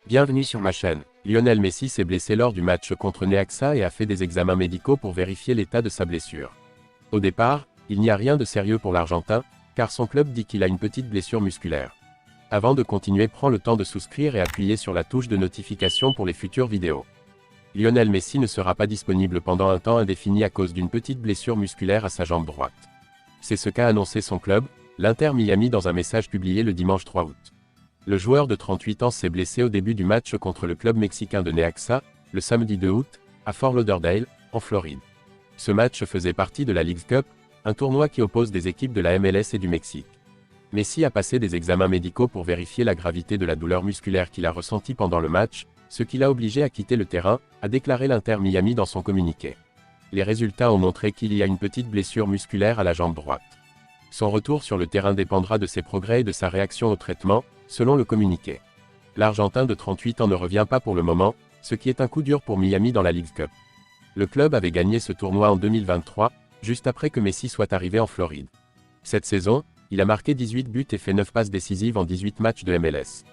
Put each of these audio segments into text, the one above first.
Bienvenue sur ma chaîne. Lionel Messi s'est blessé lors du match contre Necaxa et a fait des examens médicaux pour vérifier l'état de sa blessure. Au départ, il n'y a rien de sérieux pour l'Argentin, car son club dit qu'il a une petite blessure musculaire. Avant de continuer, prends le temps de souscrire et appuyer sur la touche de notification pour les futures vidéos. Lionel Messi ne sera pas disponible pendant un temps indéfini à cause d'une petite blessure musculaire à sa jambe droite. C'est ce qu'a annoncé son club, l'Inter Miami, dans un message publié le dimanche 3 août. Le joueur de 38 ans s'est blessé au début du match contre le club mexicain de Necaxa, le samedi 2 août, à Fort Lauderdale, en Floride. Ce match faisait partie de la Leagues Cup, un tournoi qui oppose des équipes de la MLS et du Mexique. Messi a passé des examens médicaux pour vérifier la gravité de la douleur musculaire qu'il a ressentie pendant le match, ce qui l'a obligé à quitter le terrain, a déclaré l'Inter Miami dans son communiqué. Les résultats ont montré qu'il y a une petite blessure musculaire à la jambe droite. Son retour sur le terrain dépendra de ses progrès et de sa réaction au traitement, selon le communiqué. L'Argentin de 38 ans ne revient pas pour le moment, ce qui est un coup dur pour Miami dans la Leagues Cup. Le club avait gagné ce tournoi en 2023, juste après que Messi soit arrivé en Floride. Cette saison, il a marqué 18 buts et fait 9 passes décisives en 18 matchs de MLS.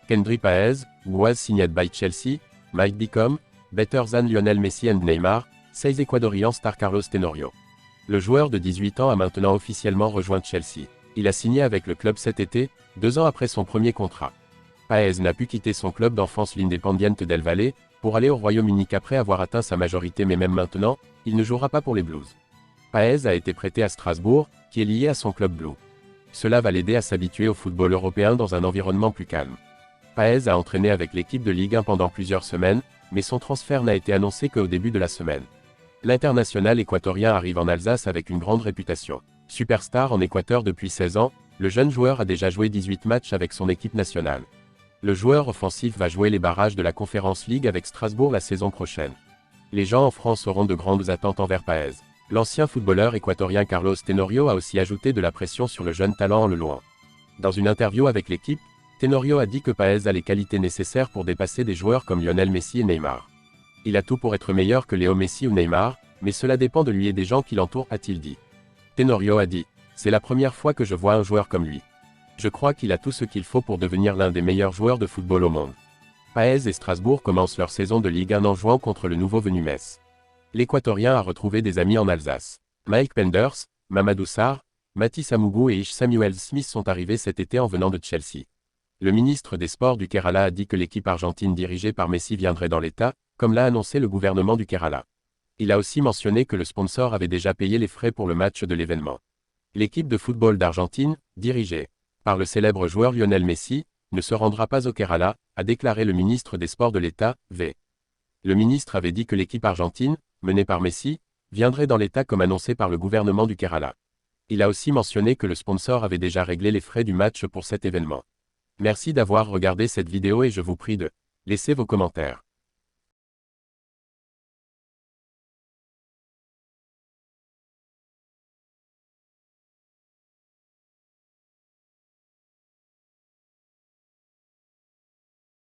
Kendry Páez, who was signed by Chelsea, might become better than Lionel Messi and Neymar, says Ecuadorian star Carlos Tenorio. Le joueur de 18 ans a maintenant officiellement rejoint Chelsea. Il a signé avec le club cet été, 2 ans après son premier contrat. Páez n'a pu quitter son club d'enfance l'Independiente del Valle, pour aller au Royaume-Uni qu'après avoir atteint sa majorité, mais même maintenant, il ne jouera pas pour les Blues. Páez a été prêté à Strasbourg, qui est lié à son club bleu. Cela va l'aider à s'habituer au football européen dans un environnement plus calme. Páez a entraîné avec l'équipe de Ligue 1 pendant plusieurs semaines, mais son transfert n'a été annoncé qu'au début de la semaine. L'international équatorien arrive en Alsace avec une grande réputation. Superstar en Équateur depuis 16 ans, le jeune joueur a déjà joué 18 matchs avec son équipe nationale. Le joueur offensif va jouer les barrages de la Conference League avec Strasbourg la saison prochaine. Les gens en France auront de grandes attentes envers Páez. L'ancien footballeur équatorien Carlos Tenorio a aussi ajouté de la pression sur le jeune talent en le louant. Dans une interview avec l'équipe, Tenorio a dit que Páez a les qualités nécessaires pour dépasser des joueurs comme Lionel Messi et Neymar. Il a tout pour être meilleur que Léo Messi ou Neymar, mais cela dépend de lui et des gens qui l'entourent, a-t-il dit. Tenorio a dit : « C'est la première fois que je vois un joueur comme lui. Je crois qu'il a tout ce qu'il faut pour devenir l'un des meilleurs joueurs de football au monde. » Páez et Strasbourg commencent leur saison de Ligue 1 en jouant contre le nouveau venu Metz. L'Équatorien a retrouvé des amis en Alsace. Mike Penders, Mamadou Sarr, Matisse Amougou et Ish Samuel Smith sont arrivés cet été en venant de Chelsea. Le ministre des Sports du Kerala a dit que l'équipe argentine dirigée par Messi viendrait dans l'État, comme l'a annoncé le gouvernement du Kerala. Il a aussi mentionné que le sponsor avait déjà payé les frais pour le match de l'événement. L'équipe de football d'Argentine, dirigée par le célèbre joueur Lionel Messi, ne se rendra pas au Kerala, a déclaré le ministre des Sports de l'État, V. Le ministre avait dit que l'équipe argentine, menée par Messi, viendrait dans l'État comme annoncé par le gouvernement du Kerala. Il a aussi mentionné que le sponsor avait déjà réglé les frais du match pour cet événement. Merci d'avoir regardé cette vidéo et je vous prie de laisser vos commentaires.